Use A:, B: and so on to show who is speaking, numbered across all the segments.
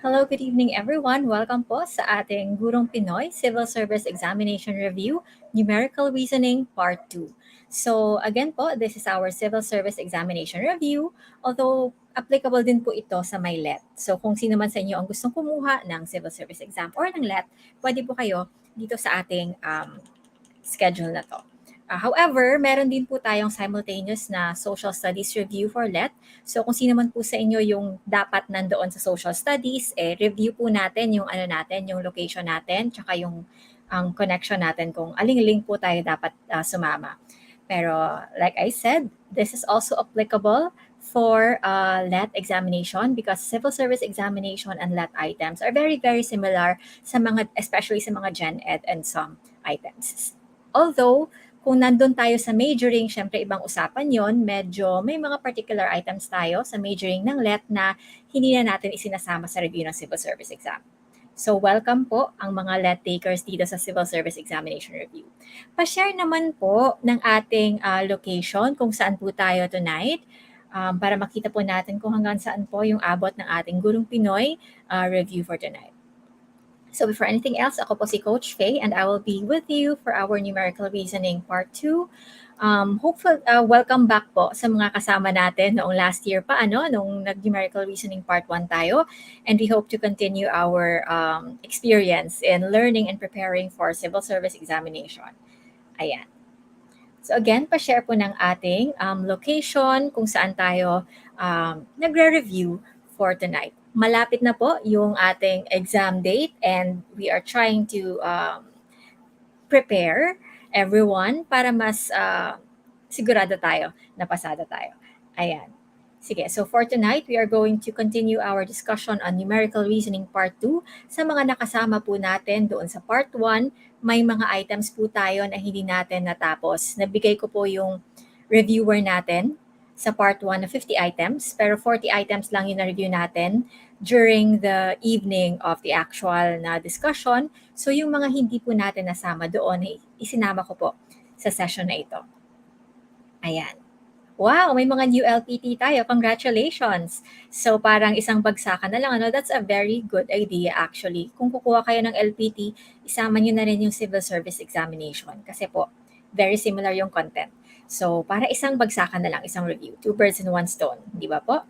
A: Hello, good evening everyone. Welcome po sa ating Gurong Pinoy Civil Service Examination Review, Numerical Reasoning Part 2. So again po, this is our Civil Service Examination Review, although applicable din po ito sa may LET. So kung sino man sa inyo ang gustong kumuha ng Civil Service Exam or ng LET, pwede po kayo dito sa ating schedule na to. However, meron din po tayong simultaneous na social studies review for LET. So kung sino man po sa inyo yung dapat nandoon sa social studies, review po natin yung yung location natin, tsaka yung ang connection natin kung aling link po tayo dapat sumama. Pero like I said, this is also applicable for LET examination because civil service examination and LET items are very, very similar sa mga, especially sa mga Gen Ed and some items. Although, kung nandun tayo sa majoring, syempre ibang usapan yon. Medyo may mga particular items tayo sa majoring ng LET na hindi na natin isinasama sa review ng civil service exam. So welcome po ang mga LET takers dito sa Civil Service Examination Review. Pa-share naman po ng ating location kung saan po tayo tonight para makita po natin kung hanggang saan po yung abot ng ating Gurong Pinoy review for tonight. So before anything else, ako po si Coach Faye and I will be with you for our numerical reasoning part 2. Welcome back po sa mga kasama natin noong last year pa, nung nag-numerical reasoning part 1 tayo. And we hope to continue our experience in learning and preparing for civil service examination. Ayan. So again, pa-share po ng ating location kung saan tayo nagre-review for tonight. Malapit na po yung ating exam date and we are trying to prepare everyone para mas sigurado tayo na pasada tayo. Ayan. Sige, so for tonight, we are going to continue our discussion on numerical reasoning part 2. Sa mga nakasama po natin doon sa part 1, may mga items po tayo na hindi natin natapos. Nabigay ko po yung reviewer natin sa part 1 na 50 items, pero 40 items lang yung na-review natin during the evening of the actual na discussion. So yung mga hindi po natin nasama doon, isinama ko po sa session na ito. Ayan. Wow, may mga new LPT tayo. Congratulations! So parang isang bagsakan na lang. That's a very good idea actually. Kung kukuha kayo ng LPT, isama nyo na rin yung civil service examination. Kasi po, very similar yung content. So para isang bagsakan na lang, isang review. 2 birds in 1 stone. Di ba po?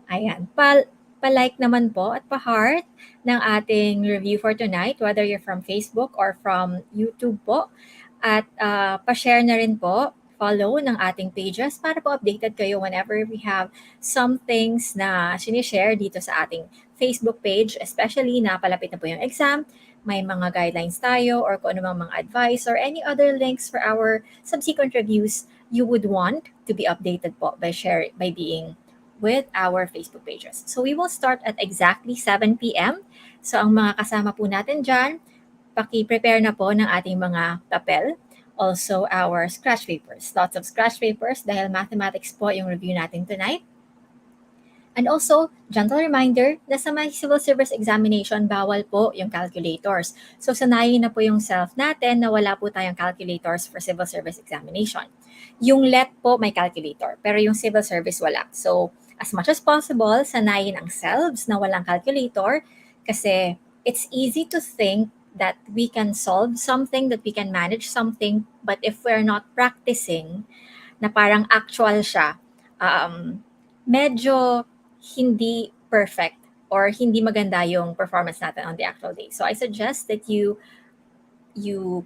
A: Ayan. Pa-like naman po at pa-heart ng ating review for tonight, whether you're from Facebook or from YouTube po. At pa-share na rin po, follow ng ating pages para po updated kayo whenever we have some things na sinishare dito sa ating Facebook page, especially na palapit na po yung exam, may mga guidelines tayo or kung ano mga advice or any other links for our subsequent reviews you would want to be updated po by being with our Facebook pages. So we will start at exactly 7 p.m. So ang mga kasama po natin dyan, paki-prepare na po ng ating mga papel. Also our scratch papers. Lots of scratch papers dahil mathematics po yung review natin tonight. And also, gentle reminder na sa may civil service examination, bawal po yung calculators. So sanayin na po yung self natin na wala po tayong calculators for civil service examination. Yung LET po may calculator, pero yung civil service wala. So as much as possible, sanayin ang selves na walang calculator kasi it's easy to think that we can solve something, that we can manage something, but if we're not practicing, na parang actual siya, medyo hindi perfect or hindi maganda yung performance natin on the actual day. So I suggest that you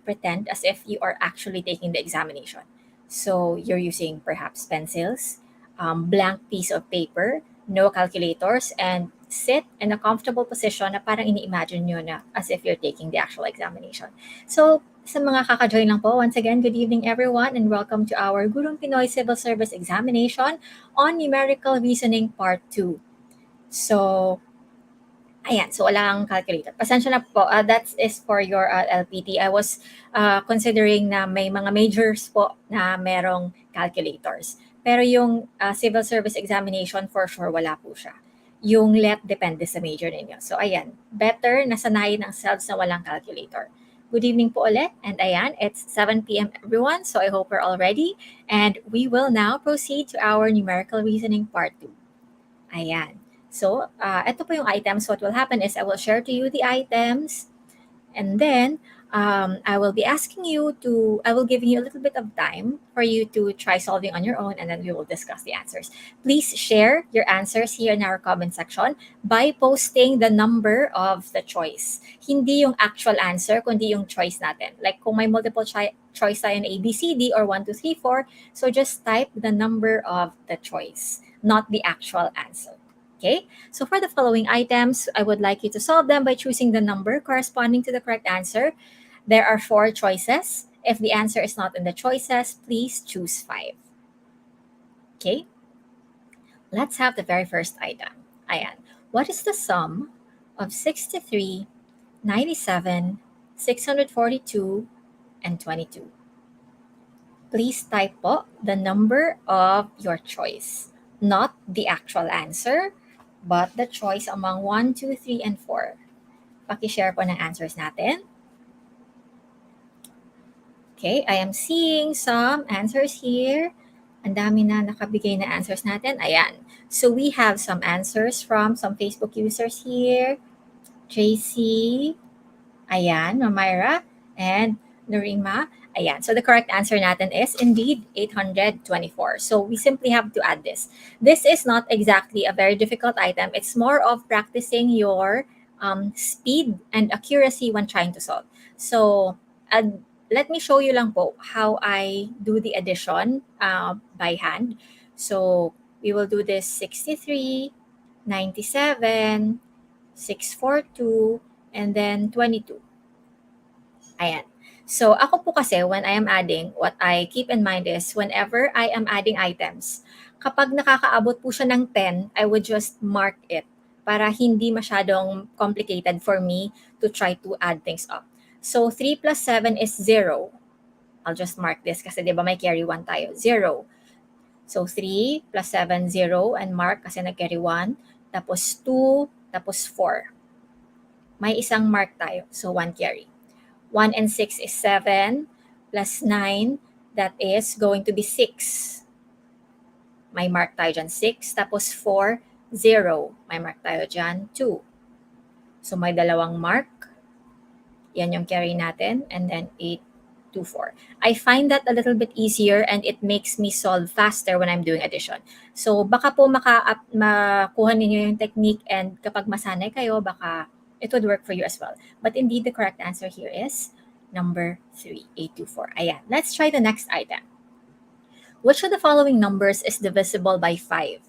A: pretend as if you are actually taking the examination. So you're using perhaps pencils, blank piece of paper, no calculators, and sit in a comfortable position na parang ini-imagine nyo na as if you're taking the actual examination. So sa mga kaka-join lang po, once again, good evening everyone and welcome to our Gurong Pinoy Civil Service Examination on Numerical Reasoning Part 2. So, ayan, so wala kang calculator. Pasensya na po, that is for your LPT. I was considering na may mga majors po na merong calculators. Pero yung civil service examination, for sure, wala po siya. Yung LET depende sa major ninyo. So, ayan, better na sanayin ang selves na walang calculator. Good evening po ulit. And ayan, it's 7 p.m. everyone. So, I hope we're all ready. And we will now proceed to our numerical reasoning part 2. Ayan. So, ito po yung items. What will happen is I will share to you the items, and then I will be asking you to, I will give you a little bit of time for you to try solving on your own, and then we will discuss the answers. Please share your answers here in our comment section by posting the number of the choice. Hindi yung actual answer, kundi yung choice natin. Like kung may multiple choice tayo in A, B, C, D, or 1, 2, 3, 4, so just type the number of the choice, not the actual answer. Okay, so for the following items, I would like you to solve them by choosing the number corresponding to the correct answer. There are 4 choices. If the answer is not in the choices, please choose 5. Okay, let's have the very first item. Ayan. What is the sum of 63, 97, 642, and 22? Please type po the number of your choice, not the actual answer, but the choice among 1, 2, 3, and 4. Paki-share po ng answers natin. Okay, I am seeing some answers here. Ang dami na nakabigay na answers natin. Ayan. So we have some answers from some Facebook users here. Tracy, ayan, Mamyra, and Norima. Ayan. So the correct answer natin is indeed 824. So we simply have to add this. This is not exactly a very difficult item. It's more of practicing your speed and accuracy when trying to solve. So let me show you lang po how I do the addition by hand. So we will do this 63, 97, 642, and then 22. Ayan. So, ako po kasi, when I am adding, what I keep in mind is, whenever I am adding items, kapag nakakaabot po siya ng 10, I would just mark it para hindi masyadong complicated for me to try to add things up. So, 3 plus 7 is 0. I'll just mark this kasi di ba may carry 1 tayo. 0. So, 3 plus 7, 0. And mark kasi nag-carry 1. Tapos 2, tapos 4. May isang mark tayo. So, 1 carry. 1 and 6 is 7 plus 9, that is going to be 6. May mark tayo dyan, 6. Tapos 4, 0. May mark tayo dyan, 2. So may dalawang mark. Yan yung carry natin. And then 8, 2, 4. I find that a little bit easier and it makes me solve faster when I'm doing addition. So baka po makuha ninyo yung technique, and kapag masanay kayo, baka it would work for you as well. But indeed, the correct answer here is number 3, 824. Ayan. Let's try the next item. Which of the following numbers is divisible by 5?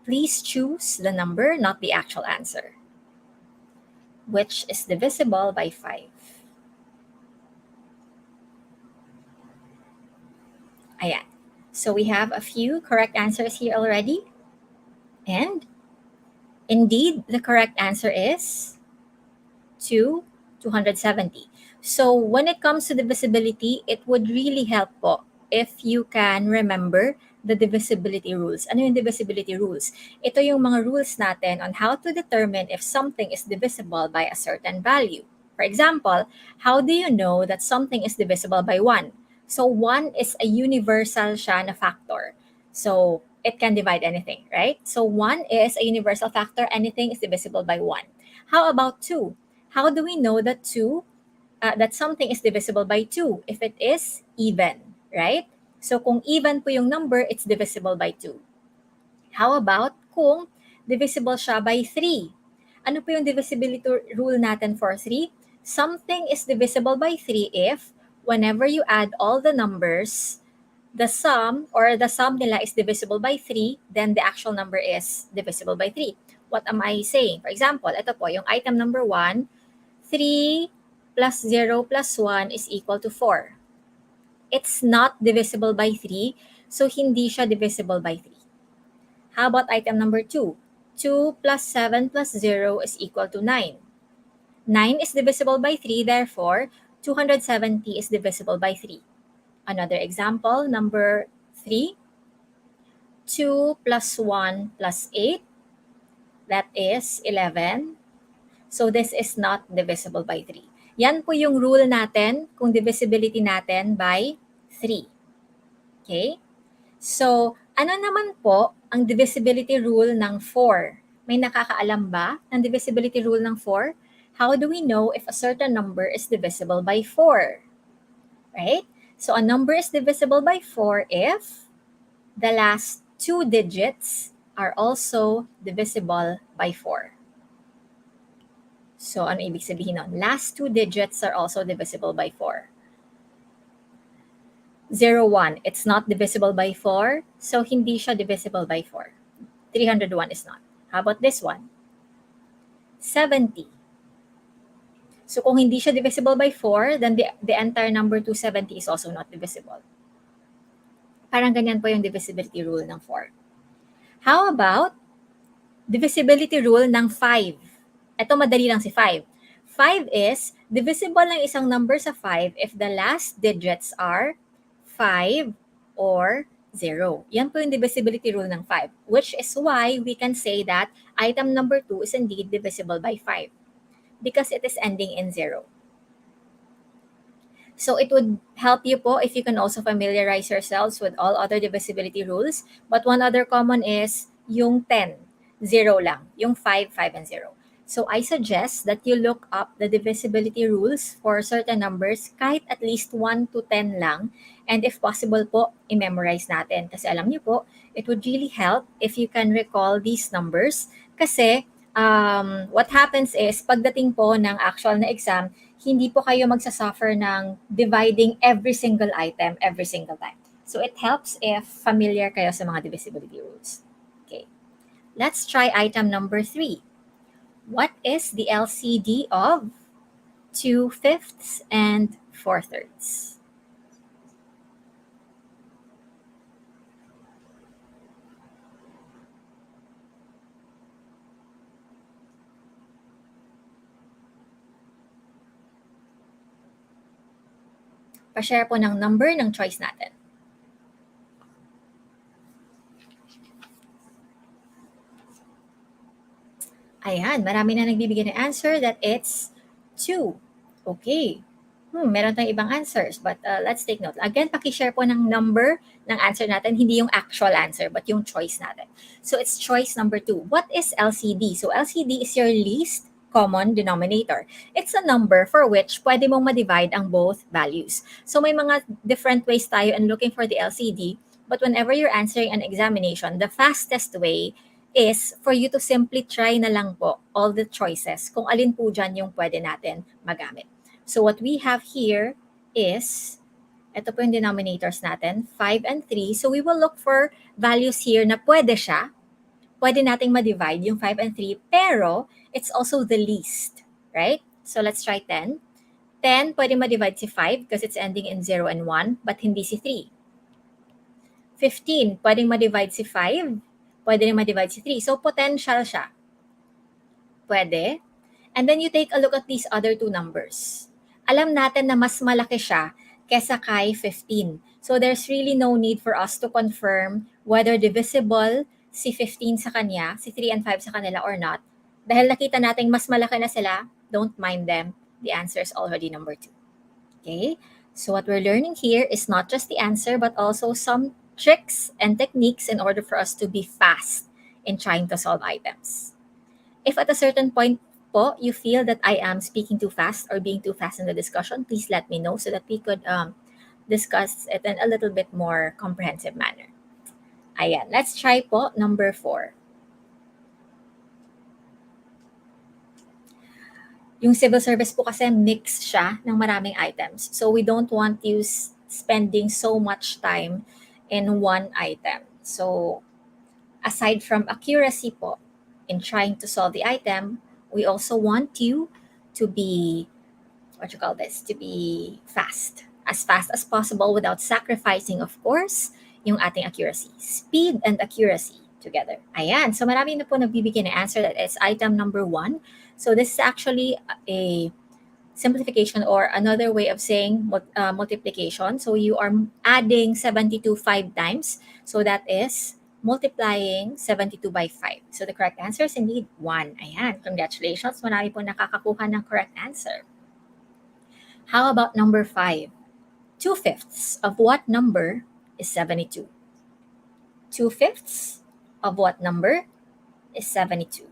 A: Please choose the number, not the actual answer. Which is divisible by 5? Ayan. So we have a few correct answers here already. And indeed, the correct answer is 270. So when it comes to divisibility, it would really help po if you can remember the divisibility rules. Ano yung divisibility rules? Ito yung mga rules natin on how to determine if something is divisible by a certain value. For example, how do you know that something is divisible by 1? So 1 is a universal siya na factor. So it can divide anything, right? So 1 is a universal factor. Anything is divisible by 1. How about 2? How do we know that that something is divisible by 2? If it is even, right? So kung even po yung number, it's divisible by 2. How about kung divisible siya by 3? Ano po yung divisibility rule natin for 3? Something is divisible by 3 if whenever you add all the numbers, the sum nila is divisible by 3, then the actual number is divisible by 3. What am I saying? For example, ito po, yung item number 1, 3 plus 0 plus 1 is equal to 4. It's not divisible by 3, so hindi siya divisible by 3. How about item number 2? 2 plus 7 plus 0 is equal to 9. 9 is divisible by 3, therefore, 270 is divisible by 3. Another example, number 3, 2 plus 1 plus 8, that is 11. So this is not divisible by 3. Yan po yung rule natin kung divisibility natin by 3. Okay? So, ano naman po ang divisibility rule ng 4? May nakakaalam ba ng divisibility rule ng 4? How do we know if a certain number is divisible by 4? Right? So, a number is divisible by 4 if the last two digits are also divisible by 4. So, ano ibig sabihin nun? Last two digits are also divisible by 4. 01, it's not divisible by 4, so hindi siya divisible by 4. 301 is not. How about this one? 70. So kung hindi siya divisible by 4, then the entire number 270 is also not divisible. Parang ganyan po yung divisibility rule ng 4. How about divisibility rule ng 5? Ito madali lang si 5. 5 is divisible ng isang number sa 5 if the last digits are 5 or 0. Yan po yung divisibility rule ng 5, which is why we can say that item number 2 is indeed divisible by 5 because it is ending in 0. So it would help you po if you can also familiarize yourselves with all other divisibility rules. But one other common is yung 10, 0 lang. Yung 5, 5 and 0. So I suggest that you look up the divisibility rules for certain numbers kahit at least 1 to 10 lang. And if possible po, i-memorize natin. Kasi alam niyo po, it would really help if you can recall these numbers. Kasi what happens is, pagdating po ng actual na exam, hindi po kayo magsasuffer ng dividing every single item every single time. So it helps if familiar kayo sa mga divisibility rules. Okay. Let's try item number 3. What is the LCD of 2/5 and 4/3? Pa-share po ng number ng choice natin. Ayan, marami na nagbibigay ng answer that it's 2. Okay. Meron tayong ibang answers, but let's take note. Again, paki-share po ng number ng answer natin, hindi yung actual answer, but yung choice natin. So it's choice number 2. What is LCD? So LCD is your least common denominator. It's a number for which pwede mong ma-divide ang both values. So may mga different ways tayo in looking for the LCD, but whenever you're answering an examination, the fastest way is for you to simply try na lang po all the choices kung alin po dyan yung pwede natin magamit. So what we have here is, ito po yung denominators natin, 5 and 3. So we will look for values here na pwede siya, pwede nating ma-divide yung 5 and 3, pero it's also the least, right? So let's try 10. 10, pwede ma-divide si 5 because it's ending in 0 and 1, but hindi si 3. 15, pwedeng ma-divide si 5, pwede rin ma-divide si 3. So potential siya. Pwede. And then you take a look at these other two numbers. Alam natin na mas malaki siya kesa kay 15. So there's really no need for us to confirm whether divisible si 15 sa kanya, si 3 and 5 sa kanila or not. Dahil nakita natin mas malaki na sila, don't mind them. The answer is already number 2. Okay? So what we're learning here is not just the answer, but also some tricks and techniques in order for us to be fast in trying to solve items. If at a certain point po, you feel that I am speaking too fast or being too fast in the discussion, please let me know so that we could discuss it in a little bit more comprehensive manner. Ayan, let's try po number 4. Yung civil service po kasi mix siya ng maraming items. So we don't want you spending so much time in one item. So aside from accuracy po in trying to solve the item, we also want you to be, to be fast. As fast as possible without sacrificing, of course, yung ating accuracy. Speed and accuracy together. Ayan. So marami na po nagbibigay ng answer that is item number 1. So this is actually a simplification or another way of saying multiplication. So you are adding 72 5 times. So that is multiplying 72 by 5. So the correct answer is indeed 1. Ayan. Congratulations. Marami po nakakakuha ng correct answer. How about number 5? 2/5 of what number is 72? 2/5 of what number is 72?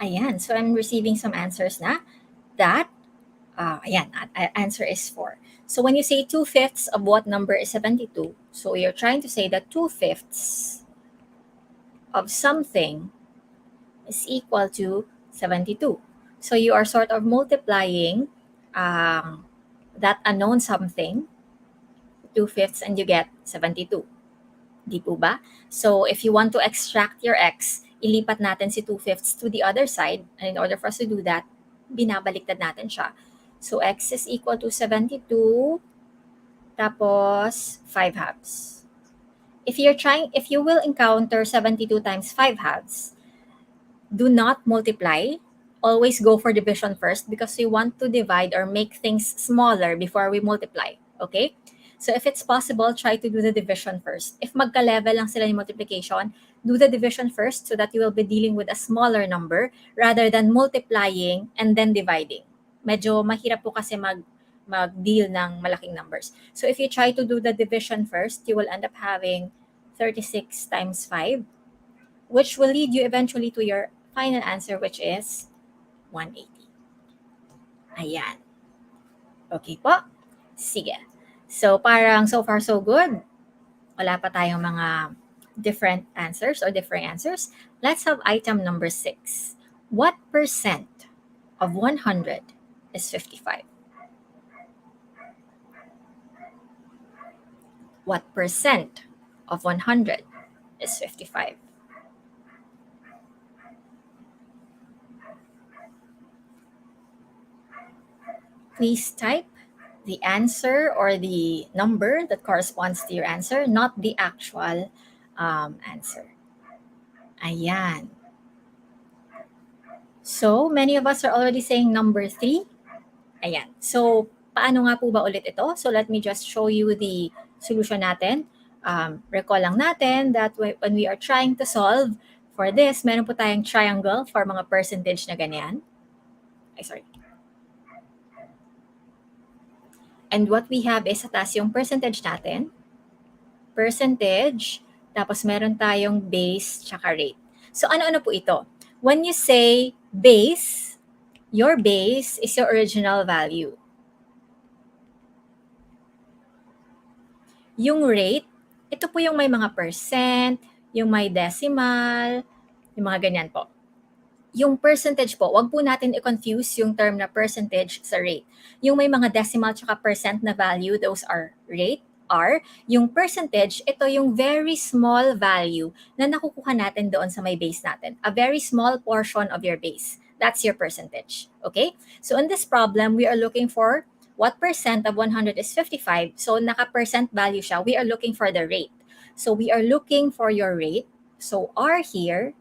A: Ayan, so I'm receiving some answers na that, ayan, answer is 4. So when you say 2/5 of what number is 72, so you're trying to say that 2/5 of something is equal to 72. So you are sort of multiplying that unknown something, 2/5, and you get 72. Di po ba? So if you want to extract your x, ilipat natin si 2/5 to the other side. And in order for us to do that, binabaliktad natin siya. So x is equal to 72, tapos 5/2. If you will encounter 72 times 5/2, do not multiply. Always go for division first because we want to divide or make things smaller before we multiply. Okay? So if it's possible, try to do the division first. If magka-level lang sila ng multiplication, do the division first so that you will be dealing with a smaller number rather than multiplying and then dividing. Medyo mahirap po kasi mag-deal ng malaking numbers. So if you try to do the division first, you will end up having 36 times 5, which will lead you eventually to your final answer, which is 180. Ayan. Okay po? Sige. So parang so far so good. Wala pa tayong mga different answers or differing answers. Let's have item number 6. What percent of 100 is 55? What percent of 100 is 55? Please type the answer or the number that corresponds to your answer, not the actual answer. Ayan. So, many of us are already saying number 3. Ayan. So, paano nga po ba ulit ito? So, let me just show you the solution natin. Recall lang natin that when we are trying to solve for this, meron po tayong triangle for mga percentage na ganyan. Ay, sorry. And what we have is sa taas yung percentage natin. Percentage, tapos meron tayong base tsaka rate. So ano-ano po ito? When you say base, your base is your original value. Yung rate, ito po yung may mga percent, yung may decimal, yung mga ganyan po. Yung percentage po, wag po natin i-confuse yung term na percentage sa rate. Yung may mga decimal tsaka percent na value, those are rate, R. Yung percentage, ito yung very small value na nakukuha natin doon sa may base natin. A very small portion of your base. That's your percentage. Okay? So in this problem, we are looking for what percent of 100 is 55. So naka-percent value siya. We are looking for the rate. So we are looking for your rate. So R here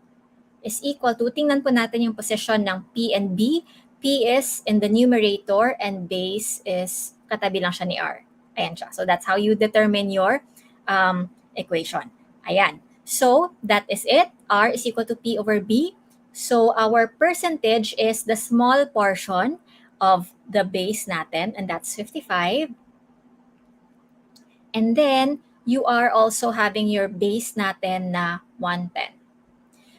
A: is equal to, tingnan po natin yung position ng P and B. P is in the numerator and base is katabi lang siya ni R. Ayan siya. So that's how you determine your equation. Ayan. So that is it. R is equal to P over B. So our percentage is the small portion of the base natin, and that's 55. And then you are also having your base natin na 110.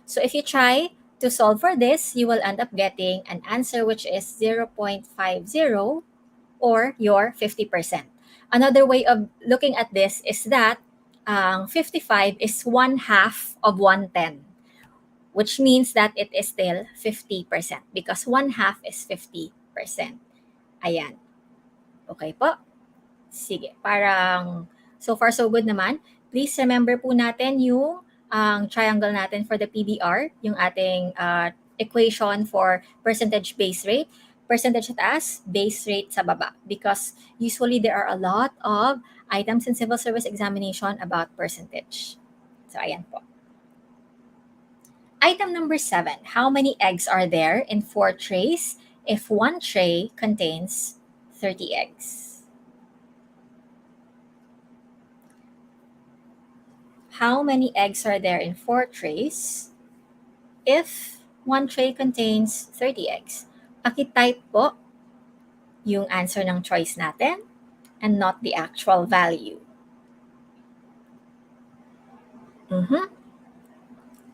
A: So if you try to solve for this, you will end up getting an answer which is 0.50 or your 50%. Another way of looking at this is that 55 is 1/2 of 110, which means that it is still 50% because 1/2 is 50%. Ayan. Okay po? Sige, parang so far so good naman. Please remember po natin yung ang triangle natin for the PBR, yung ating equation for percentage base rate. Percentage sa taas, base rate sa baba. Because usually there are a lot of items in civil service examination about percentage. So, ayan po. Item number 7. How many eggs are there in 4 trays if one tray contains 30 eggs? How many eggs are there in 4 trays if one tray contains 30 eggs? Paki-type po yung answer ng choice natin and not the actual value.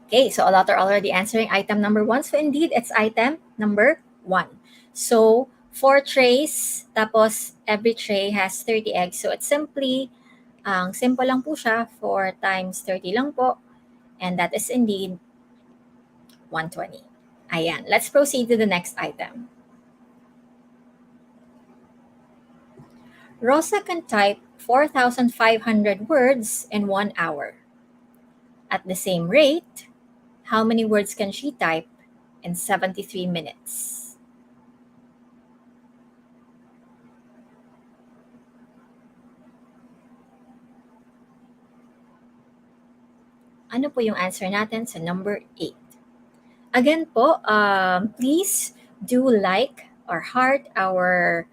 A: Okay, so a lot are already answering item number 1. So indeed, it's item number 1. So 4 trays, tapos every tray has 30 eggs. So it's simply, simple lang po siya, 4 times 30 lang po. And that is indeed 120. Ayan, let's proceed to the next item. Rosa can type 4,500 words in 1 hour. At the same rate, how many words can she type in 73 minutes? Ano po yung answer natin sa number 8? Again po, please do like or heart our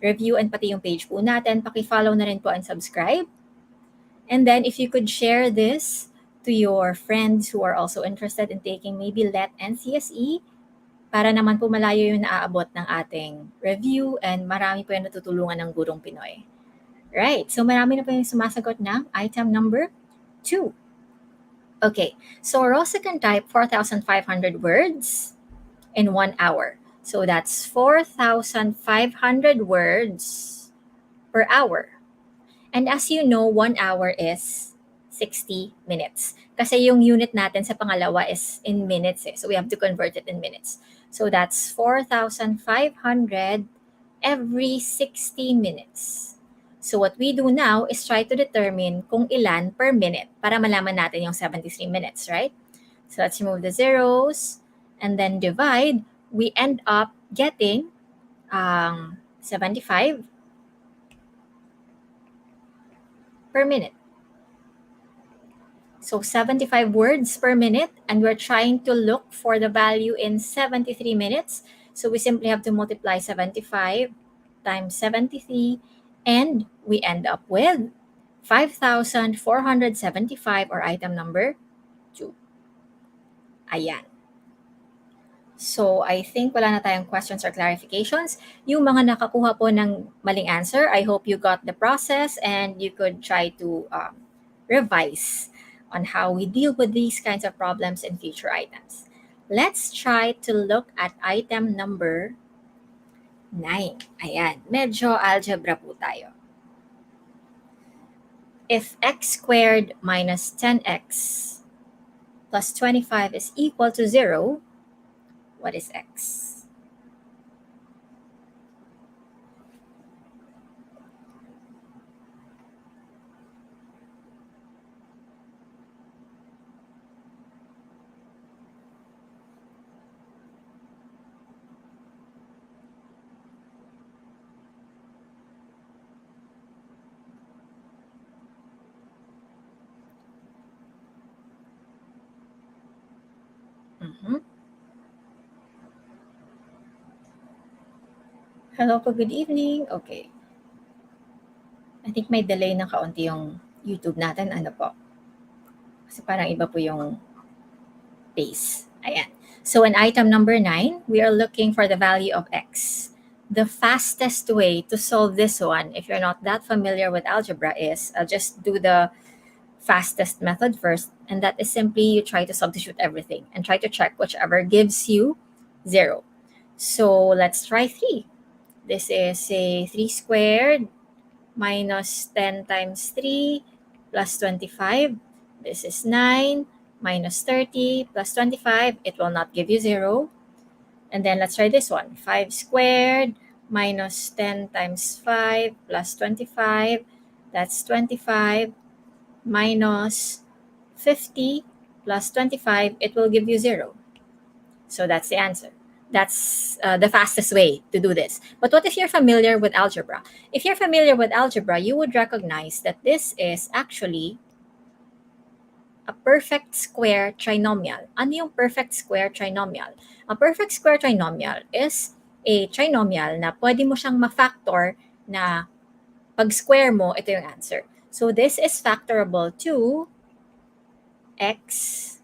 A: review and pati yung page po natin. Paki-follow na rin po and subscribe. And then if you could share this to your friends who are also interested in taking maybe LET and CSE, para naman po malayo yung naaabot ng ating review and marami po yung natutulungan ng Gurong Pinoy. Right, so marami na po yung sumasagot ng item number 2. Okay, so Rosa can type 4,500 words in 1 hour. So that's 4,500 words per hour. And as you know, 1 hour is 60 minutes. Kasi yung unit natin sa pangalawa is in minutes. So we have to convert it in minutes. So that's 4,500 every 60 minutes. So what we do now is try to determine kung ilan per minute para malaman natin yung 73 minutes, right? So let's remove the zeros and then divide. We end up getting 75 per minute. So 75 words per minute, and we're trying to look for the value in 73 minutes. So we simply have to multiply 75 times 73, and we end up with 5,475 or item number 2. Ayan. So I think wala na tayong questions or clarifications. Yung mga nakakuha po ng maling answer, I hope you got the process and you could try to revise on how we deal with these kinds of problems in future items. Let's try to look at item number 9. Ayan, medyo algebra po tayo. If x squared minus 10x plus 25 is equal to 0, what is x? Hello po, good evening. Okay. I think may delay ng kaunti yung YouTube natin. Ano po? Kasi parang iba po yung pace. Ayan. So in item number 9, we are looking for the value of x. The fastest way to solve this one, if you're not that familiar with algebra, is I'll just do the fastest method first, and that is simply you try to substitute everything and try to check whichever gives you 0. So let's try 3. This is a 3 squared minus 10 times 3 plus 25. This is 9 minus 30 plus 25. It will not give you 0. And then let's try this one. 5 squared minus 10 times 5 plus 25. That's 25 minus 50 plus 25. It will give you 0. So that's the answer. That's the fastest way to do this. But what if you're familiar with algebra? If you're familiar with algebra, you would recognize that this is actually a perfect square trinomial. Ano yung perfect square trinomial? A perfect square trinomial is a trinomial na pwede mo siyang ma-factor na pag square mo, ito yung answer. So this is factorable to x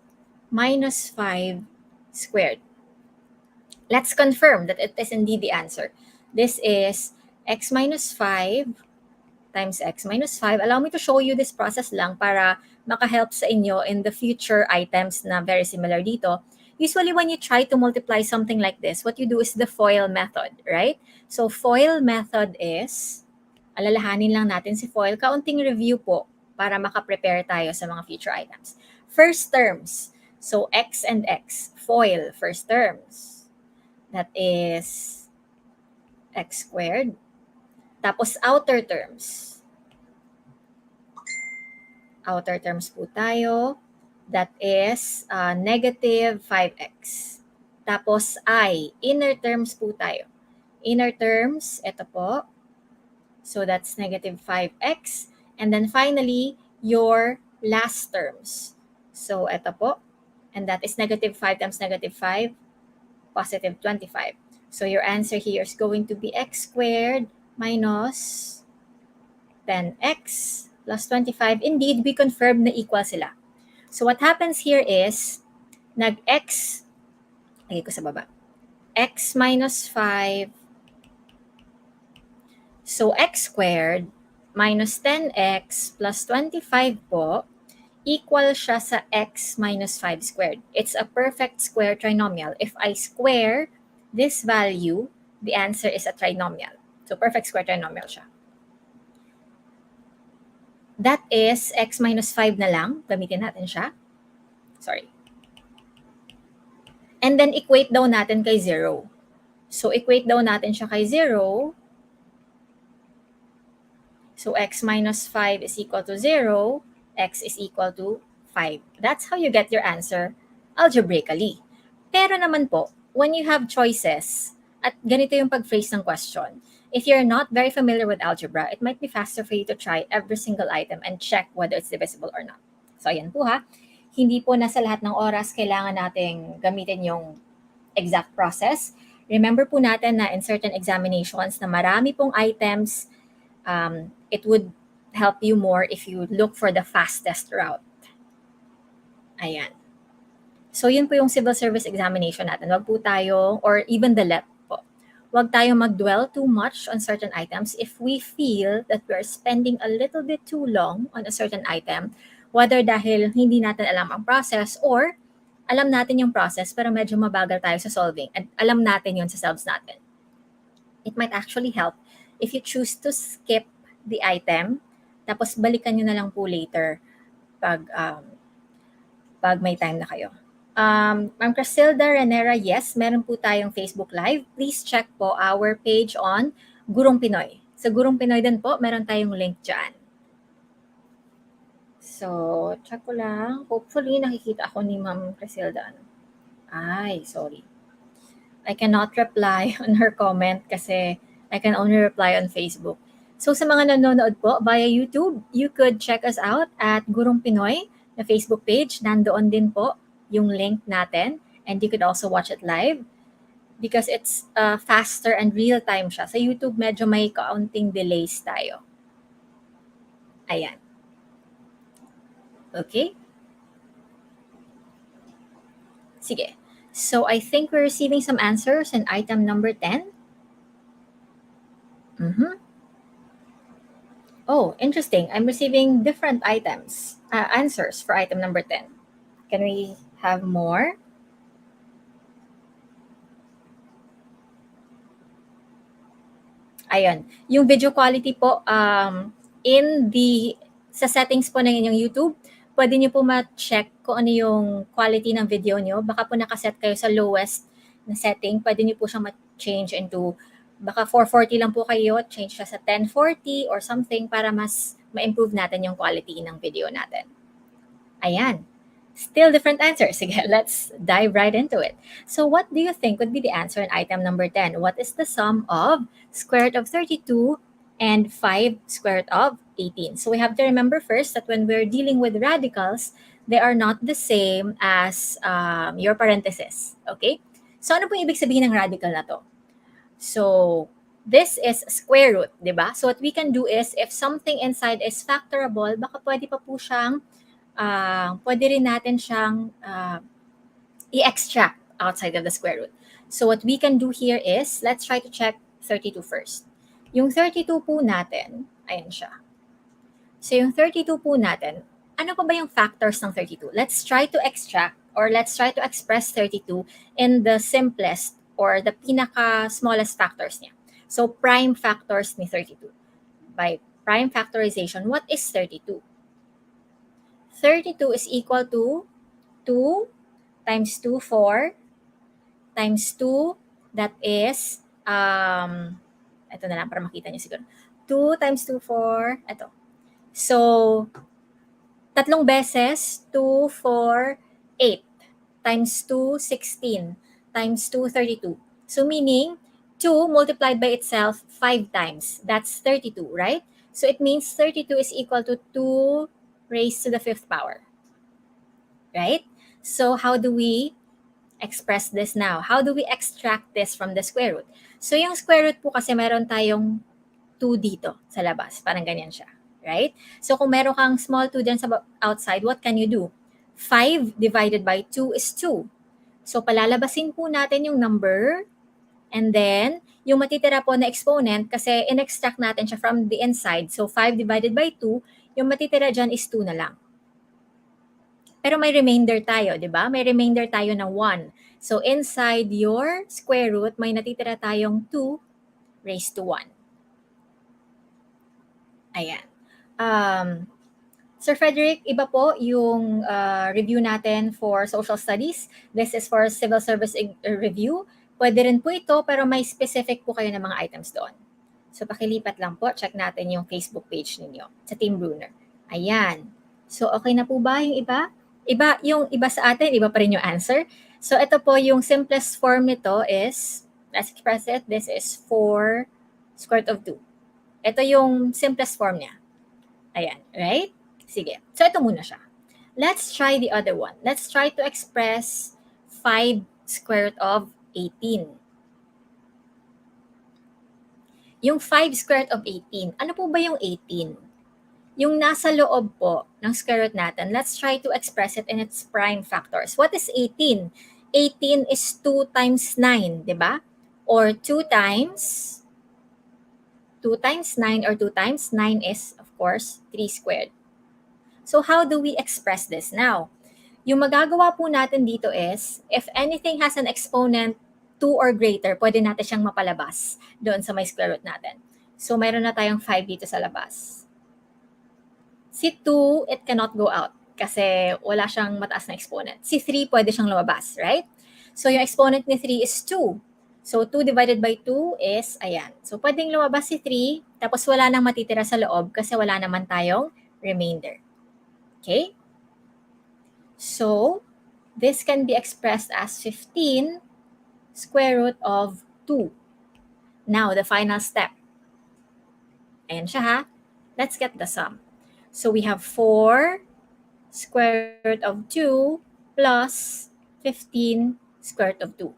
A: minus 5 squared. Let's confirm that it is indeed the answer. This is x minus 5 times x minus 5. Allow me to show you this process lang para maka-help sa inyo in the future items na very similar dito. Usually when you try to multiply something like this, what you do is the FOIL method, right? So FOIL method is, alalahanin lang natin si FOIL, kaunting review po para maka-prepare tayo sa mga future items. First terms, so x and x, FOIL, first terms. That is x squared. Tapos outer terms. Outer terms po tayo. That is negative 5x. Tapos I, inner terms po tayo. Inner terms, ito po. So that's negative 5x. And then finally, your last terms. So ito po. And that is negative 5 times negative 5, positive 25. So your answer here is going to be x squared minus 10x plus 25. Indeed, we confirmed na equal sila. So what happens here is, nag-x, lagay ko sa baba, x minus 5, so x squared minus 10x plus 25 po, equal siya sa x minus 5 squared. It's a perfect square trinomial. If I square this value, the answer is a trinomial. So perfect square trinomial siya. That is x minus 5 na lang. Gamitin natin siya. Sorry. And then equate daw natin kay 0. So equate daw natin siya kay 0. So x minus 5 is equal to 0. X is equal to 5. That's how you get your answer algebraically. Pero naman po, when you have choices, at ganito yung pag-phrase ng question, if you're not very familiar with algebra, it might be faster for you to try every single item and check whether it's divisible or not. So ayan po ha, hindi po nasa lahat ng oras kailangan nating gamitin yung exact process. Remember po natin na in certain examinations na marami pong items, it would help you more if you look for the fastest route. Ayan. So yun po yung civil service examination natin. Wag po tayo, or even the LEP po, wag tayo mag-dwell too much on certain items if we feel that we're spending a little bit too long on a certain item, whether dahil hindi natin alam ang process or alam natin yung process pero medyo mabagal tayo sa solving at alam natin yun sa selves natin. It might actually help if you choose to skip the item tapos balikan nyo na lang po later pag may time na kayo. Ma'am Cristilda Renera, yes, meron po tayong Facebook Live. Please check po our page on Gurong Pinoy. Sa Gurong Pinoy din po, meron tayong link dyan. So, check ko lang. Hopefully, nakikita ako ni Ma'am Cristilda. Ay, sorry. I cannot reply on her comment kasi I can only reply on Facebook. So, sa mga nanonood po via YouTube, you could check us out at Gurong Pinoy na Facebook page. Nandoon din po yung link natin, and you could also watch it live because it's faster and real-time siya. Sa YouTube, medyo may kaunting delays tayo. Ayan. Okay? Sige. So, I think we're receiving some answers in item number 10. Oh, interesting. I'm receiving different answers for item number 10. Can we have more? Ayun. Yung video quality po, sa settings po ng inyong YouTube, pwede nyo po ma-check kung ano yung quality ng video nyo. Baka po nakaset kayo sa lowest na setting. Pwede nyo po siyang ma-change into, baka 440 lang po kayo, change siya sa 1040 or something para mas ma-improve natin yung quality ng video natin. Ayan. Still different answers. Sige, let's dive right into it. So what do you think would be the answer in item number 10? What is the sum of square root of 32 and 5 square root of 18? So we have to remember first that when we're dealing with radicals, they are not the same as your parentheses. Okay? So, ano po ibig sabihin ng radical na to? So, this is square root, di ba? So, what we can do is, if something inside is factorable, baka pwede pa po siyang, pwede rin natin siyang i-extract outside of the square root. So, what we can do here is, let's try to check 32 first. Yung 32 po natin, ayan siya. So, yung 32 po natin, ano pa ba yung factors ng 32? Let's try to extract or let's try to express 32 in the simplest or the pinaka-smallest factors niya. So, prime factors ni 32. By prime factorization, what is 32? 32 is equal to 2 times 2, 4, times 2, that is, ito na lang para makita niyo siguro. 2 times 2, 4, ito. So, tatlong beses, 2, 4, 8. Times 2, 16. Times 2, 32. So, meaning, 2 multiplied by itself 5 times. That's 32, right? So, it means 32 is equal to 2 raised to the 5th power. Right? So, how do we express this now? How do we extract this from the square root? So, yung square root po kasi meron tayong 2 dito sa labas. Parang ganyan siya. Right? So, kung meron kang small 2 dyan sa outside, what can you do? 5 divided by 2 is 2. So, palalabasin po natin yung number and then, yung matitira po na exponent kasi in-extract natin siya from the inside. So, 5 divided by 2, yung matitira dyan is 2 na lang. Pero may remainder tayo, di ba? May remainder tayo na 1. So, inside your square root, may natitira tayong 2 raised to 1. Ayan. Sir Frederick, iba po yung review natin for social studies. This is for civil service review. Pwede rin po ito, pero may specific po kayo ng mga items doon. So, pakilipat lang po. Check natin yung Facebook page ninyo sa Team Bruner. Ayan. So, okay na po ba yung iba? Yung iba sa atin, iba pa rin yung answer. So, ito po yung simplest form nito is, let's express it, this is 4 square root of 2. Ito yung simplest form niya. Ayan, right? Sige. So, ito muna siya. Let's try the other one. Let's try to express 5 square root of 18. Yung 5 square root of 18, ano po ba yung 18? Yung nasa loob po ng square root natin, let's try to express it in its prime factors. What is 18? 18 is 2 times 9, di ba? Or 2 times 9 or 2 times 9 is, of course, 3 squared. So how do we express this now? Yung magagawa po natin dito is, if anything has an exponent 2 or greater, pwede natin siyang mapalabas doon sa may square root natin. So mayroon na tayong 5 dito sa labas. Si 2, it cannot go out kasi wala siyang mataas na exponent. Si 3, pwede siyang lumabas, right? So, yung exponent ni 3 is 2. So, 2 divided by 2 is, ayan. So, pwedeng lumabas si 3, tapos wala nang matitira sa loob kasi wala naman tayong remainder. Okay? So, this can be expressed as 15 square root of 2. Now, the final step. Ayan siya ha. Let's get the sum. So, we have 4 square root of 2 plus 15 square root of 2.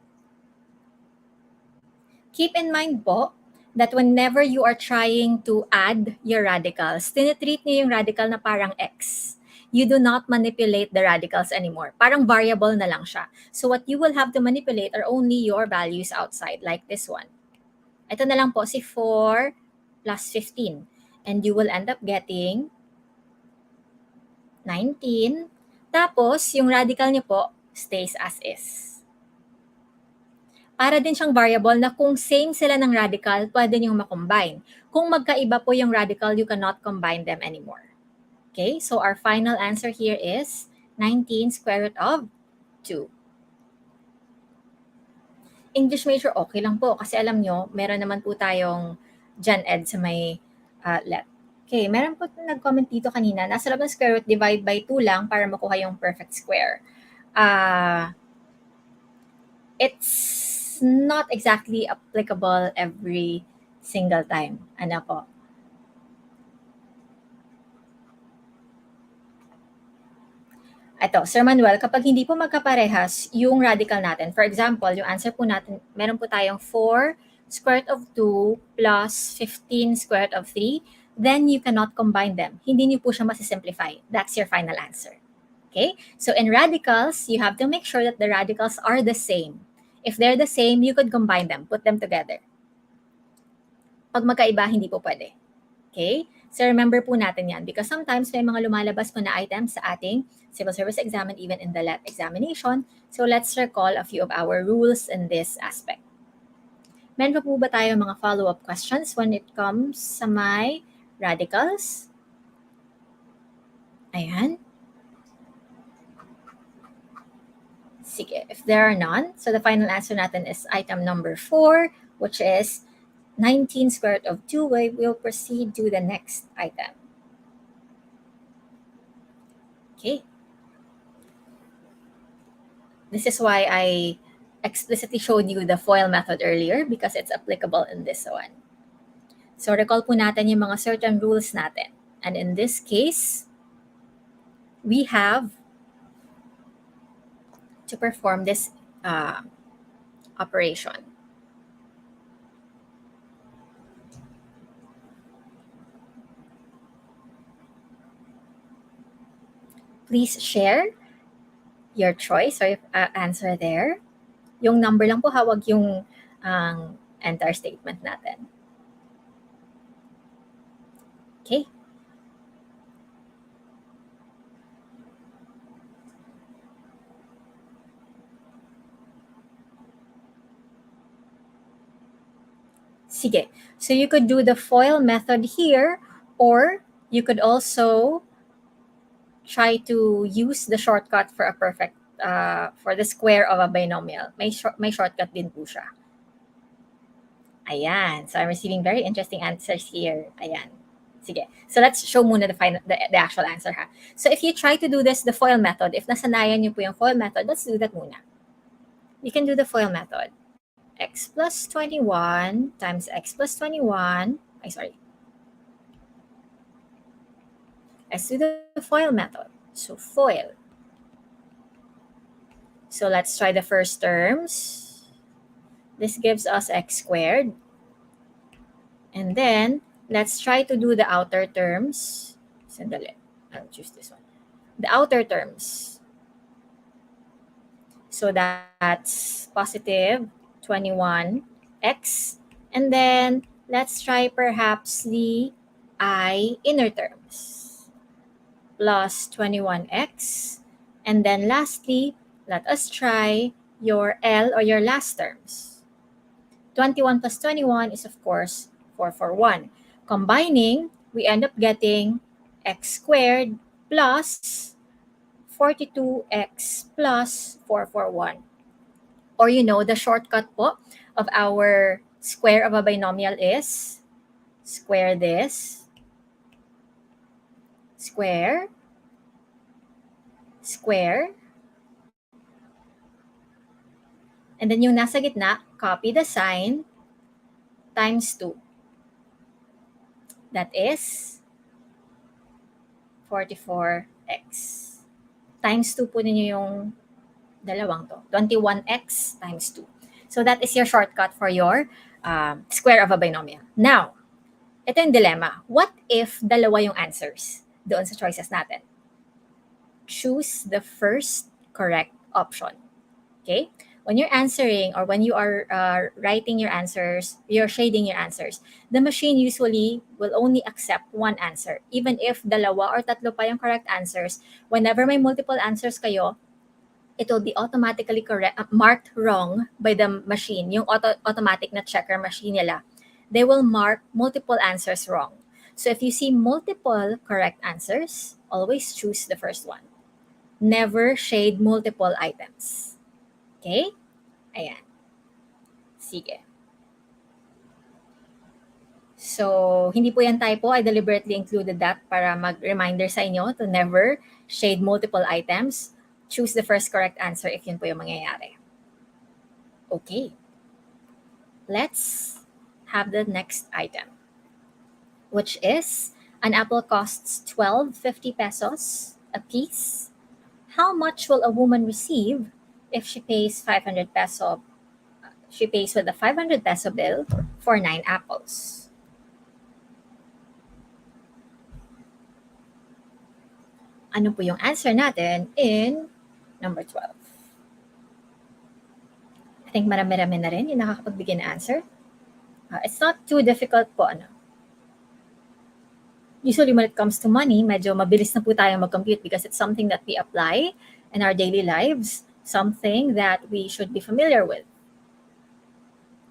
A: Keep in mind po that whenever you are trying to add your radicals, tinitreat niyo yung radical na parang x. You do not manipulate the radicals anymore. Parang variable na lang siya. So what you will have to manipulate are only your values outside, like this one. Ito na lang po, si 4 plus 15. And you will end up getting 19. Tapos, yung radical niyo po stays as is. Para din siyang variable na kung same sila ng radical, pwede niyong makombine. Kung magkaiba po yung radical, you cannot combine them anymore. Okay, so our final answer here is 19 square root of 2. English major, okay lang po. Kasi alam nyo, meron naman po tayong Gen Ed sa may left. Okay, meron po nag-comment dito kanina. Nasa loob ng square root, divide by 2 lang para makuha yung perfect square. It's not exactly applicable every single time. Ano po? Ito, Sir Manuel, kapag hindi po magkaparehas yung radical natin, for example, yung answer po natin, meron po tayong 4 square root of 2 plus 15 square root of 3, then you cannot combine them. Hindi niyo po siya masisimplify. That's your final answer. Okay? So in radicals, you have to make sure that the radicals are the same. If they're the same, you could combine them, put them together. Pag magkaiba, hindi po pwede. Okay? So remember po natin yan because sometimes may mga lumalabas po na items sa ating civil service exam and even in the LET examination. So let's recall a few of our rules in this aspect. Meron pa po ba tayo mga follow-up questions when it comes sa my radicals? Ayan. Sige, if there are none, so the final answer natin is item number 4, which is 19 square root of 2. We will proceed to the next item. Okay. This is why I explicitly showed you the FOIL method earlier because it's applicable in this one. So recall po natin yung mga certain rules natin. And in this case, we have to perform this operation. Please share your choice or answer there. Yung number lang po, hawag yung entire statement natin. Okay. Sige. So you could do the FOIL method here, or you could also try to use the shortcut for a perfect, for the square of a binomial. May shortcut din po siya. Ayan. So I'm receiving very interesting answers here. Ayan. Sige. So let's show muna the actual answer ha. So if you try to do this, the FOIL method, if nasanayan niyo po yung FOIL method, let's do that muna. You can do the FOIL method. X plus 21 times x plus 21. Let's do the FOIL method. So FOIL. So let's try the first terms. This gives us x squared. And then let's try to do the outer terms. Sandali. I'll choose this one. The outer terms. So that's positive 21x. And then let's try perhaps the inner terms. Plus 21x. And then lastly, let us try your L or your last terms. 21 plus 21 is of course 441. Combining, we end up getting x squared plus 42x plus 441. Or the shortcut po of our square of a binomial is square this, square, square, and then yung nasa gitna, copy the sign, times 2. That is 44x. Times 2 po ninyo yung dalawang to. 21x times 2. So that is your shortcut for your square of a binomial. Now, ito yung dilemma. What if dalawa yung answers doon sa choices natin? Choose the first correct option. Okay? When you're answering or when you are writing your answers, you're shading your answers, the machine usually will only accept one answer. Even if dalawa or tatlo pa yung correct answers, whenever may multiple answers kayo, it will be automatically marked wrong by the machine. Yung automatic na checker machine nila, they will mark multiple answers wrong. So if you see multiple correct answers, always choose the first one. Never shade multiple items. Okay? Ayan. Sige. So, hindi po yan typo. I deliberately included that para mag-reminder sa inyo to never shade multiple items. Choose the first correct answer if yun po yung mangyayari. Okay. Let's have the next item, which is an apple costs 12.50 pesos a piece How much will a woman receive if she pays 500 peso? She pays with a 500 peso bill for 9 apples. Ano po yung answer natin in number 12? I think marami-rami na rin yung nakakapagbigay na answer. It's not too difficult po. Usually when it comes to money, medyo mabilis na po tayo mag-compute because it's something that we apply in our daily lives, something that we should be familiar with,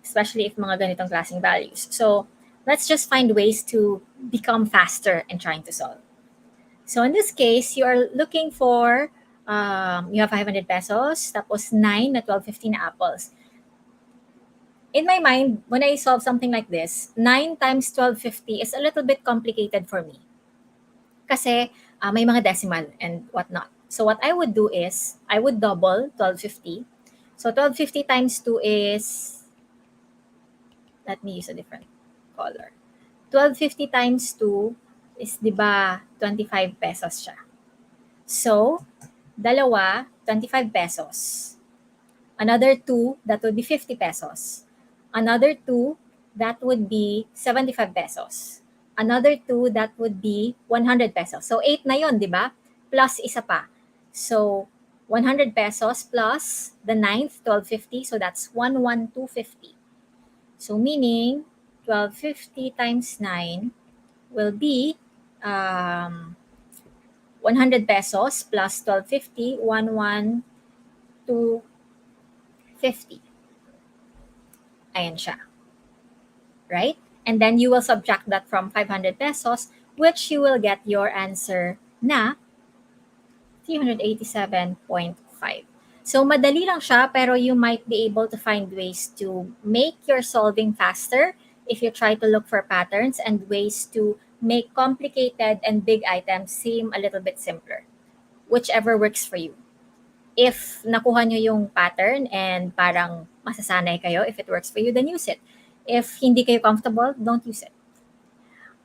A: especially if mga ganitong klaseng values. So let's just find ways to become faster in trying to solve. So in this case, you are looking for, you have 500 pesos, tapos 9 na 12.50 na apples. In my mind, when I solve something like this, 9 times 12.50 is a little bit complicated for me. Kasi may mga decimal and whatnot. So what I would do is, I would double 12.50. So 12.50 times 2 is, let me use a different color. 12.50 times 2 is, di ba, 25 pesos siya. So, dalawa, 25 pesos. Another 2, that would be 50 pesos. Another 2, that would be 75 pesos. Another 2, that would be 100 pesos. So, 8 na yon, di ba? Plus isa pa. So, 100 pesos plus the 9th, 12.50. So, that's 112.50. So, meaning, 12.50 times 9 will be 100 pesos plus 12.50, 112.50. Ayan siya. Right? And then you will subtract that from 500 pesos, which you will get your answer na 387.5. So, madali lang siya, pero you might be able to find ways to make your solving faster if you try to look for patterns and ways to make complicated and big items seem a little bit simpler. Whichever works for you. If nakuha nyo yung pattern and parang masasanay kayo, if it works for you, then use it. If hindi kayo comfortable, don't use it.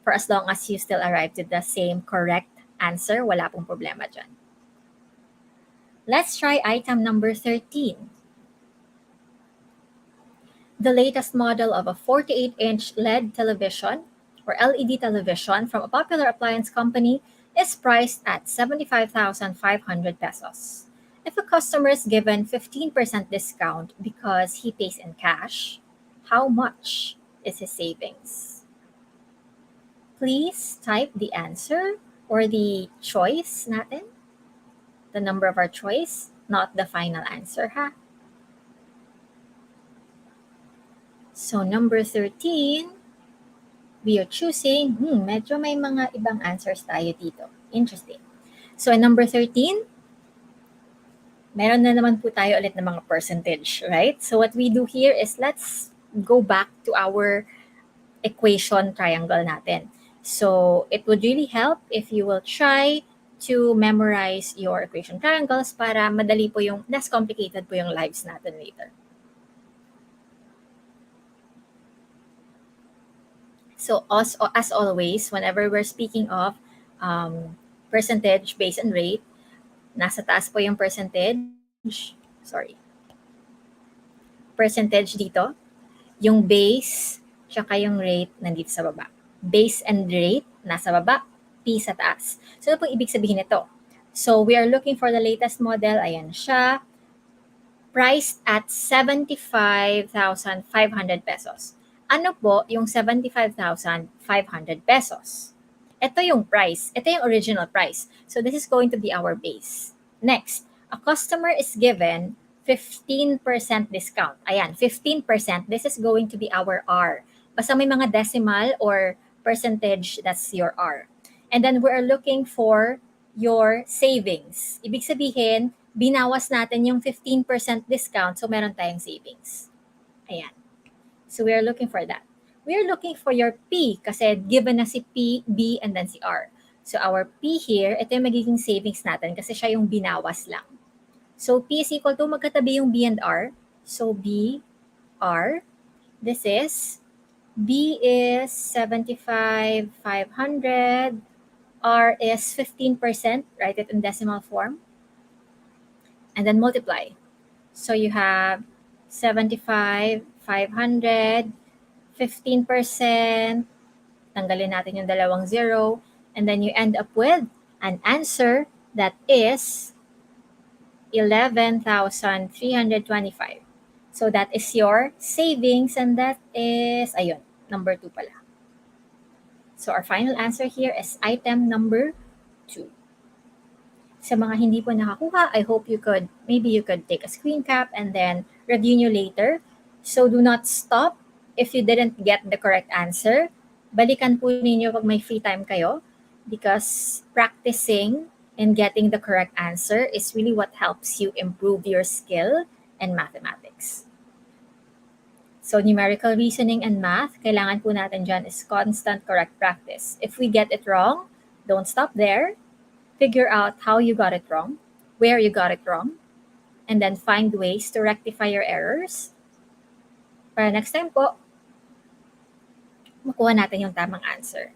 A: For as long as you still arrive to the same correct answer, wala pong problema dyan. Let's try item number 13. The latest model of a 48-inch LED television or LED television from a popular appliance company is priced at 75,500 pesos. If a customer is given 15% discount because he pays in cash, how much is his savings? Please type the answer or the choice natin. The number of our choice, not the final answer, ha? So, number 13, we are choosing, medyo may mga ibang answers tayo dito. Interesting. So, in number 13, meron na naman po tayo ulit ng mga percentage, right? So, what we do here is let's go back to our equation triangle natin. So, it would really help if you will try to memorize your equation triangles para madali po yung, less complicated po yung lives natin later. So, as always, whenever we're speaking of percentage, base, and rate, nasa taas po yung percentage. Sorry. Percentage dito. Yung base, tsaka yung rate nandito sa baba. Base and rate nasa baba, P sa taas. So, ano pong ibig sabihin nito? So, we are looking for the latest model. Ayan siya. Priced at 75,500 pesos. Ano po yung 75,500 pesos? Ito yung price. Ito yung original price. So, this is going to be our base. Next, a customer is given 15% discount. Ayan, 15%. This is going to be our R. Basta may mga decimal or percentage, that's your R. And then we are looking for your savings. Ibig sabihin, binawas natin yung 15% discount, so meron tayong savings. Ayan. So we are looking for that. We are looking for your P kasi given na si P, B, and then si R. So our P here, ito yung magiging savings natin kasi siya yung binawas lang. So P is equal to magkatabi yung B and R. So B, R. This is, B is 75,500. R is 15%. Write it in decimal form. and then multiply. So you have 75, 500, 15%, tanggalin natin yung dalawang zero, and then you end up with an answer that is 11,325. So that is your savings, and that is, ayun, number 2 pala. So our final answer here is item number 2. Sa mga hindi po nakakuha, I hope maybe you could take a screen cap and then review nyo later. So do not stop if you didn't get the correct answer. Balikan po ninyo pag may free time kayo, because practicing and getting the correct answer is really what helps you improve your skill in mathematics. So numerical reasoning and math, kailangan po natin dyan is constant correct practice. If we get it wrong, don't stop there. Figure out how you got it wrong, where you got it wrong, and then find ways to rectify your errors para next time po, makuha natin yung tamang answer.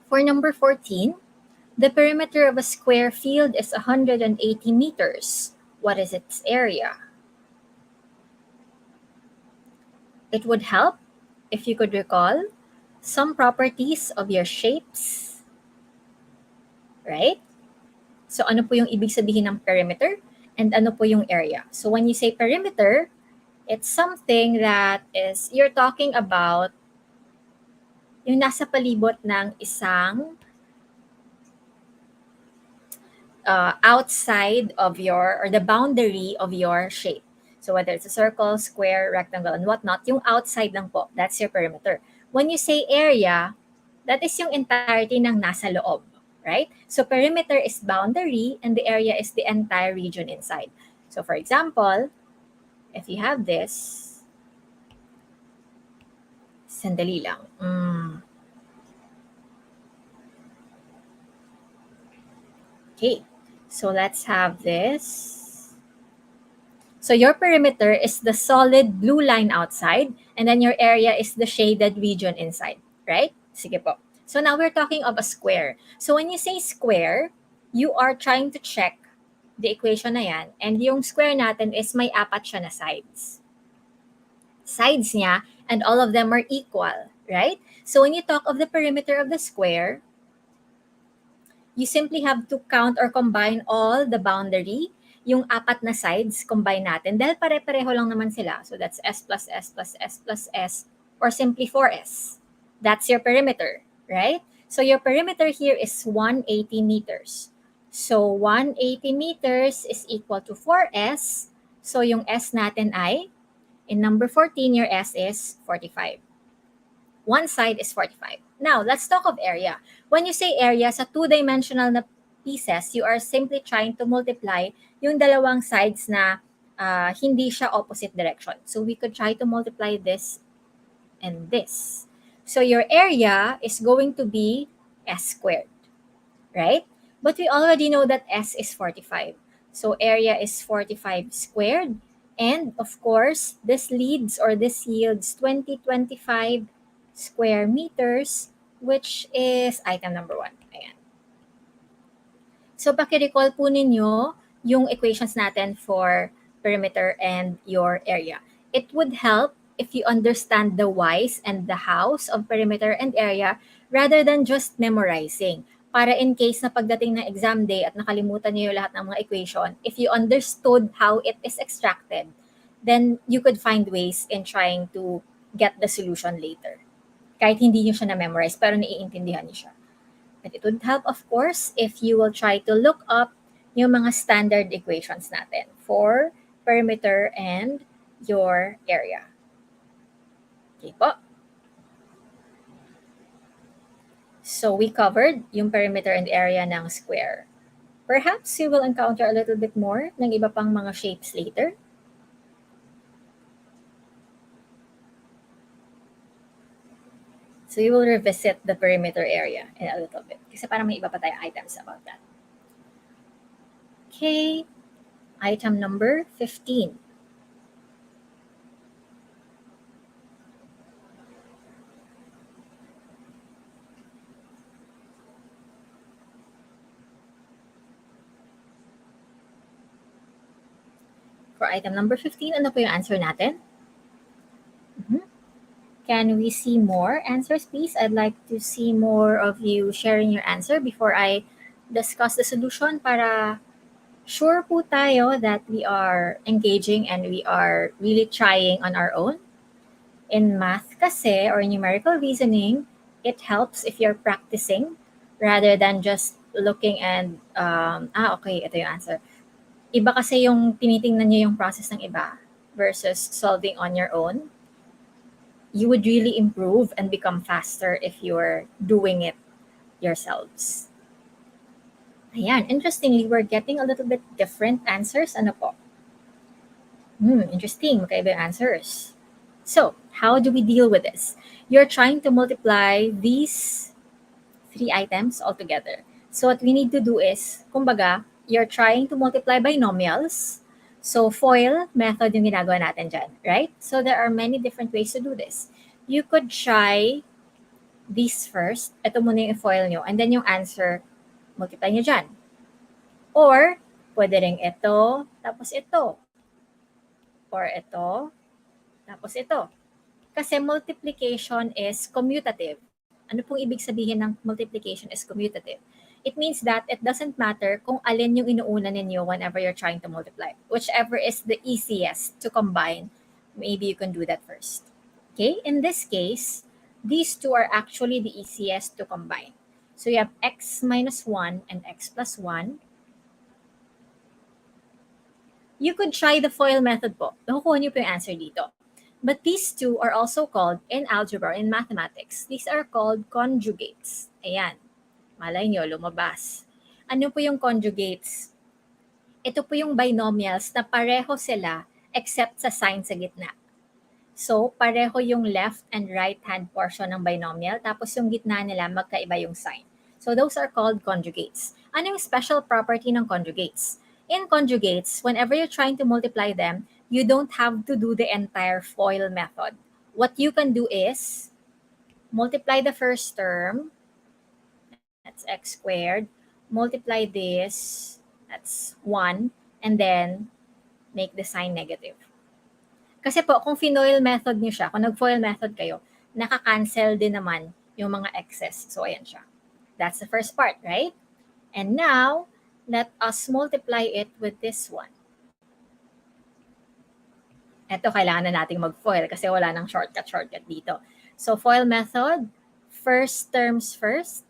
A: For number 14, the perimeter of a square field is 180 meters. What is its area? It would help if you could recall some properties of your shapes, right? So ano po yung ibig sabihin ng perimeter and ano po yung area? So when you say perimeter, it's something that is, you're talking about yung nasa palibot ng isang outside of or the boundary of your shape. So whether it's a circle, square, rectangle, and whatnot, yung outside lang po, that's your perimeter. When you say area, that is yung entirety ng nasa loob, right? So perimeter is boundary and the area is the entire region inside. So for example, if you have this, sandali lang. Okay, so let's have this. So your perimeter is the solid blue line outside, and then your area is the shaded region inside, right? Sige po. So now we're talking of a square. So when you say square, you are trying to check the equation na yan, and yung square natin is may apat siya na sides. Sides niya, and all of them are equal, right? So when you talk of the perimeter of the square, you simply have to count or combine all the boundary, yung apat na sides, combine natin. Dahil pare-pareho lang naman sila. So that's S plus S plus S plus S, or simply 4S. That's your perimeter, right? So your perimeter here is 180 meters. So 180 meters is equal to 4S. So yung S natin ay, in number 14, your S is 45. One side is 45. Now, let's talk of area. When you say area, sa two-dimensional na pieces, you are simply trying to multiply yung dalawang sides na hindi siya opposite direction. So we could try to multiply this and this. So your area is going to be S squared, right? But we already know that S is 45. So area is 45 squared. And of course, this yields 2025 square meters, which is item number 1. Ayan. So paki-recall po ninyo yung equations natin for perimeter and your area. It would help if you understand the whys and the hows of perimeter and area rather than just memorizing. Para in case na pagdating ng exam day at nakalimutan niyo yung lahat ng mga equation, if you understood how it is extracted, then you could find ways in trying to get the solution later. Kahit hindi niyo siya na-memorize, pero naiintindihan niyo siya. But it would help, of course, if you will try to look up yung mga standard equations natin for perimeter and your area. Okay po. So we covered yung perimeter and area ng square. Perhaps you will encounter a little bit more ng iba pang mga shapes later. So you will revisit the perimeter area in a little bit. Kasi parang may iba pa tayong items about that. Okay, item number 15. For item number 15, ano po yung answer natin? Can we see more answers, please? I'd like to see more of you sharing your answer before I discuss the solution para sure po tayo that we are engaging and we are really trying on our own. In math kasi, or numerical reasoning, it helps if you're practicing rather than just looking and, okay, ito yung answer. Iba kasi yung tinitingnan nyo yung process ng iba versus solving on your own. You would really improve and become faster if you're doing it yourselves. Ayan, interestingly, we're getting a little bit different answers. Ano po? Interesting. Magkaiba yung answers. So, how do we deal with this? You're trying to multiply these 3 items all together. So, what we need to do is, kumbaga, you're trying to multiply binomials. So, FOIL method yung ginagawa natin dyan, right? So, there are many different ways to do this. You could try these first. Ito muna yung FOIL nyo. And then yung answer, multiply nyo dyan. Or, pwede rin ito, tapos ito. Or ito, tapos ito. Kasi multiplication is commutative. Ano pong ibig sabihin ng multiplication is commutative? It means that it doesn't matter kung alin yung inuuna ninyo whenever you're trying to multiply. Whichever is the easiest to combine, maybe you can do that first. Okay, in this case, these two are actually the easiest to combine. So you have x minus 1 and x plus 1. You could try the FOIL method po. Nakukuha niyo po yung answer dito. But these two are also called, in algebra, in mathematics, these are called conjugates. Ayan. Malay nyo, lumabas. Ano po yung conjugates? Ito po yung binomials na pareho sila except sa sign sa gitna. So, pareho yung left and right-hand portion ng binomial, tapos yung gitna nila magkaiba yung sign. So, those are called conjugates. Ano yung special property ng conjugates? In conjugates, whenever you're trying to multiply them, you don't have to do the entire FOIL method. What you can do is multiply the first term, that's x squared, multiply this, that's 1, and then make the sign negative. Kasi po, kung FOIL method nyo siya, kung nag-FOIL method kayo, nakaka-cancel din naman yung mga excess. So, ayan siya. That's the first part, right? And now, let us multiply it with this one. Ito, kailangan na nating mag-FOIL kasi wala nang shortcut dito. So, FOIL method, first terms first.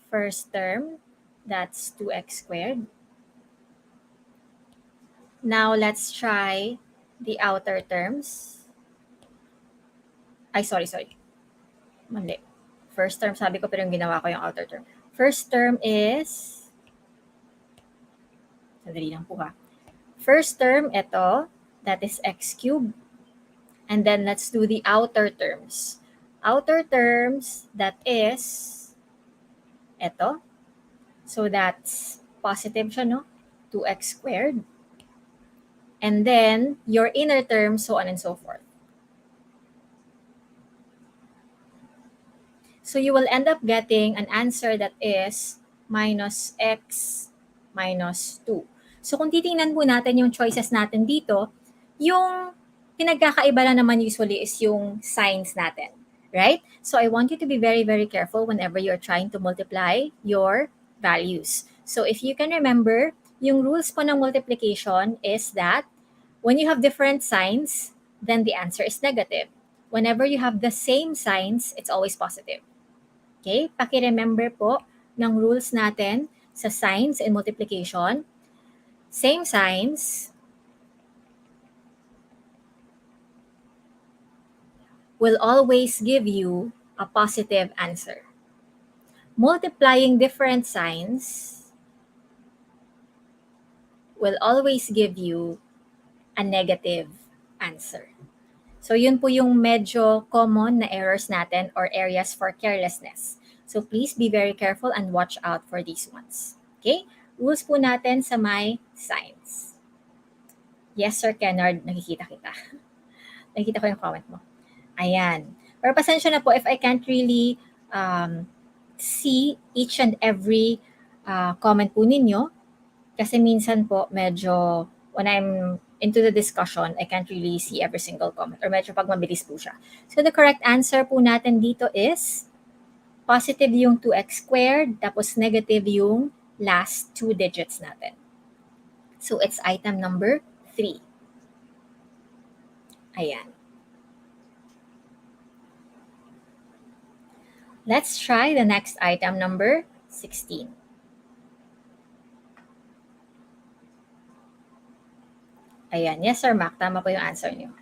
A: First term, that's 2x squared. Now, let's try the outer terms. Ay, sorry. Mali. First term, sabi ko pero yung ginawa ko yung outer term. First term is, sadali lang po ha. First term, ito, that is x cubed. And then let's do the outer terms. Outer terms, that is, ito. So that's positive siya, no? 2x squared. And then, your inner terms, so on and so forth. So you will end up getting an answer that is minus x minus 2. So kung titingnan po natin yung choices natin dito, yung pinagkakaiba lang naman usually is yung signs natin, right? So I want you to be very, very careful whenever you're trying to multiply your values. So if you can remember, yung rules po ng multiplication is that when you have different signs, then the answer is negative. Whenever you have the same signs, it's always positive. Okay? Paki-remember po ng rules natin sa signs and multiplication. Same signs will always give you a positive answer. Multiplying different signs will always give you a negative answer. So yun po yung medyo common na errors natin or areas for carelessness. So please be very careful and watch out for these ones. Okay? Rules po natin sa may signs. Yes, Sir Kennard, nakikita kita. Nakikita ko yung comment mo. Ayan. Pero pasensya na po if I can't really see each and every comment po ninyo kasi minsan po medyo when I'm into the discussion, I can't really see every single comment or medyo pag mabilis po siya. So the correct answer po natin dito is positive yung 2x squared, tapos negative yung last two digits natin. So it's item number 3. Ayan. Let's try the next item number 16. Ayan. Yes, Sir Mac. Tama po yung answer niyo.